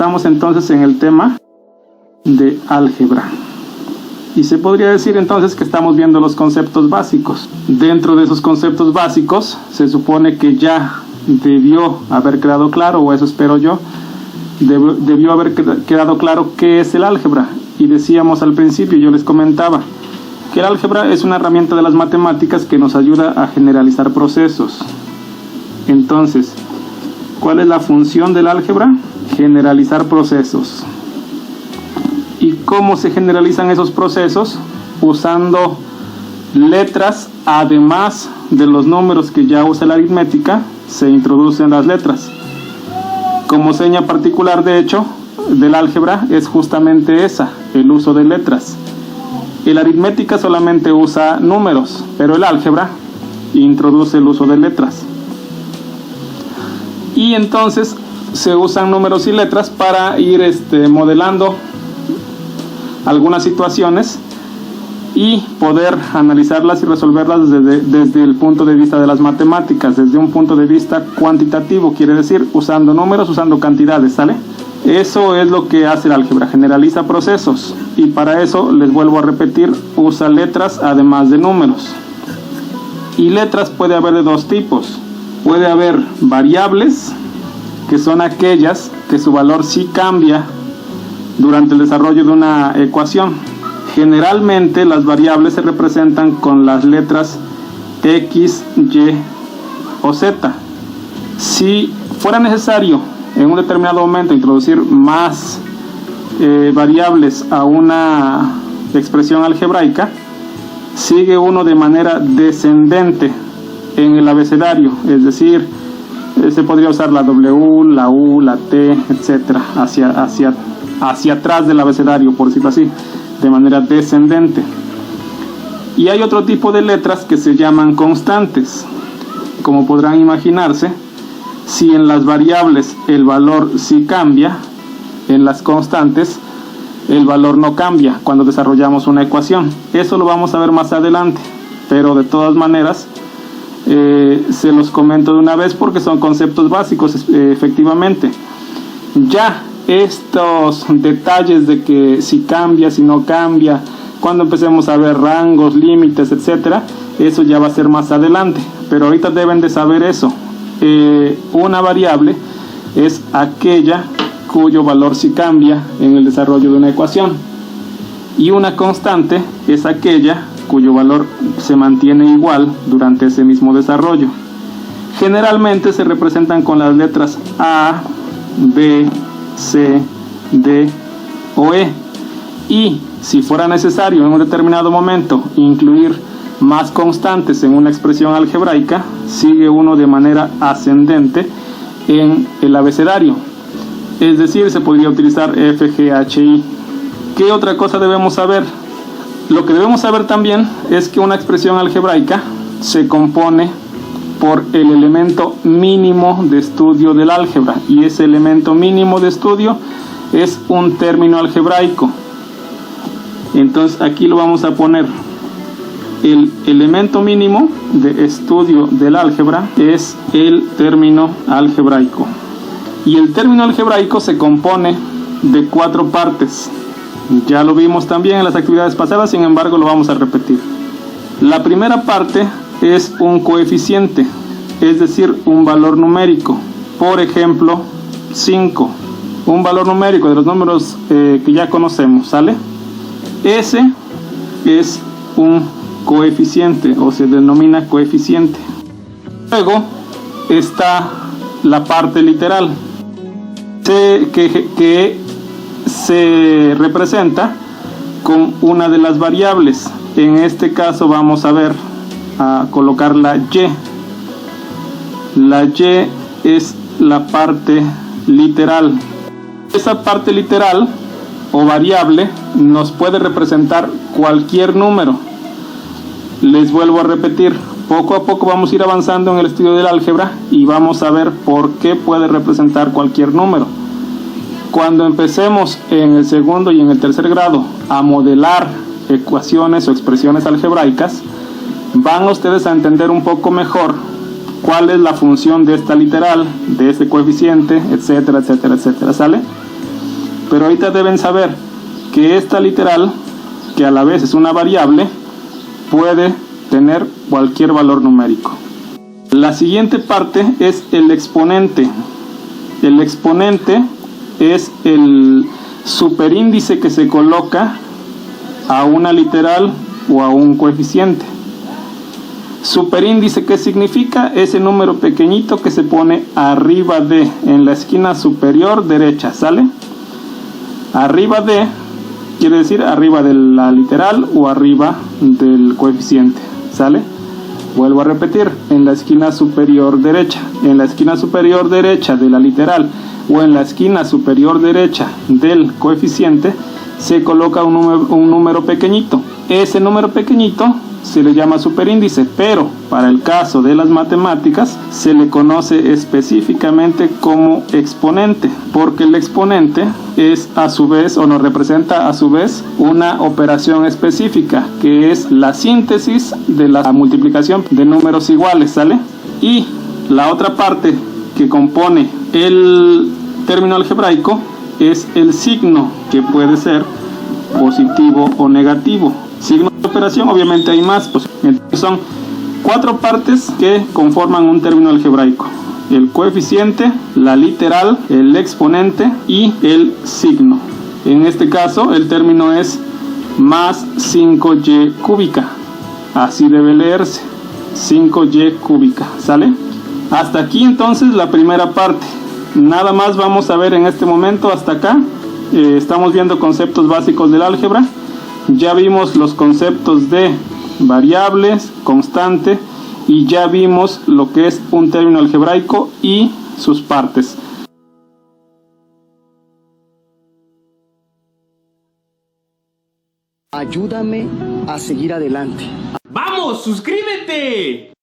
Estamos entonces en el tema de álgebra. Y se podría decir entonces que estamos viendo los conceptos básicos. Dentro de esos conceptos básicos se supone que ya debió haber quedado claro, o eso espero yo, debió haber quedado claro qué es el álgebra. Y decíamos al principio, yo les comentaba, que el álgebra es una herramienta de las matemáticas que nos ayuda a generalizar procesos. Entonces, ¿cuál es la función del álgebra? Generalizar procesos. ¿Y cómo se generalizan esos procesos? Usando letras, además de los números que ya usa la aritmética, se introducen las letras. Como seña particular, de hecho, del álgebra es justamente esa, el uso de letras. La aritmética solamente usa números, pero el álgebra introduce el uso de letras. Y entonces se usan números y letras para ir modelando algunas situaciones y poder analizarlas y resolverlas desde el punto de vista de las matemáticas, desde un punto de vista cuantitativo, quiere decir usando números, usando cantidades, ¿sale? Eso es lo que hace el álgebra, generaliza procesos, y para eso, les vuelvo a repetir, usa letras además de números. Y letras puede haber de dos tipos. Puede haber variables, que son aquellas que su valor sí cambia durante el desarrollo de una ecuación. Generalmente las variables se representan con las letras X, Y o Z. Si fuera necesario en un determinado momento introducir más variables a una expresión algebraica, sigue uno de manera descendente en el abecedario, es decir, se podría usar la W, la U, la T, etcétera, hacia atrás del abecedario, por decirlo así, de manera descendente. Y hay otro tipo de letras que se llaman constantes. Como podrán imaginarse, si en las variables el valor sí cambia, en las constantes el valor no cambia cuando desarrollamos una ecuación. Eso lo vamos a ver más adelante, pero de todas maneras se los comento de una vez porque son conceptos básicos, efectivamente. Ya estos detalles de que si cambia, si no cambia, cuando empecemos a ver rangos, límites, etcétera, eso ya va a ser más adelante, pero ahorita deben de saber eso. Una variable es aquella cuyo valor sí cambia en el desarrollo de una ecuación, y una constante es aquella cuyo valor se mantiene igual durante ese mismo desarrollo. Generalmente se representan con las letras A, B, C, D o E, y si fuera necesario en un determinado momento incluir más constantes en una expresión algebraica, sigue uno de manera ascendente en el abecedario, es decir, se podría utilizar F, G, H, I. ¿Qué otra cosa debemos saber? Lo que debemos saber también es que una expresión algebraica se compone por el elemento mínimo de estudio del álgebra, y ese elemento mínimo de estudio es un término algebraico. Entonces aquí lo vamos a poner. El elemento mínimo de estudio del álgebra es el término algebraico, y el término algebraico se compone de 4 partes. Ya lo vimos también en las actividades pasadas, sin embargo lo vamos a repetir. La primera parte es un coeficiente, es decir, un valor numérico. Por ejemplo, 5, un valor numérico de los números que ya conocemos, ¿sale? Ese es un coeficiente, o se denomina coeficiente. Luego está la parte literal, que se representa con una de las variables. En este caso vamos a colocar la Y. La Y es la parte literal. Esa parte literal o variable nos puede representar cualquier número. Les vuelvo a repetir, poco a poco vamos a ir avanzando en el estudio del álgebra y vamos a ver por qué puede representar cualquier número. Cuando empecemos en el segundo y en el tercer grado a modelar ecuaciones o expresiones algebraicas, van ustedes a entender un poco mejor cuál es la función de esta literal, de este coeficiente, etcétera, etcétera, etcétera, ¿sale? Pero ahorita deben saber que esta literal, que a la vez es una variable, puede tener cualquier valor numérico. La siguiente parte es el exponente. El exponente es el superíndice que se coloca a una literal o a un coeficiente. Superíndice, ¿qué significa? Ese número pequeñito que se pone arriba de, en la esquina superior derecha, ¿sale? Arriba de quiere decir arriba de la literal o arriba del coeficiente, ¿sale? Vuelvo a repetir, en la esquina superior derecha. En la esquina superior derecha de la literal o en la esquina superior derecha del coeficiente se coloca un número pequeñito. Ese número pequeñito se le llama superíndice, pero para el caso de las matemáticas se le conoce específicamente como exponente, porque el exponente es a su vez, o nos representa a su vez, una operación específica, que es la síntesis de la multiplicación de números iguales, ¿sale? Y la otra parte que compone el término algebraico es el signo, que puede ser positivo o negativo. Signo de operación, obviamente hay más, pues son 4 partes que conforman un término algebraico: el coeficiente, la literal, el exponente y el signo. En este caso el término es más 5y cúbica, así debe leerse, 5y cúbica, ¿sale? Hasta aquí entonces la primera parte. Nada más vamos a ver en este momento hasta acá. Estamos viendo conceptos básicos del álgebra. Ya vimos los conceptos de variables, constante, y ya vimos lo que es un término algebraico y sus partes. Ayúdame a seguir adelante. ¡Vamos, suscríbete!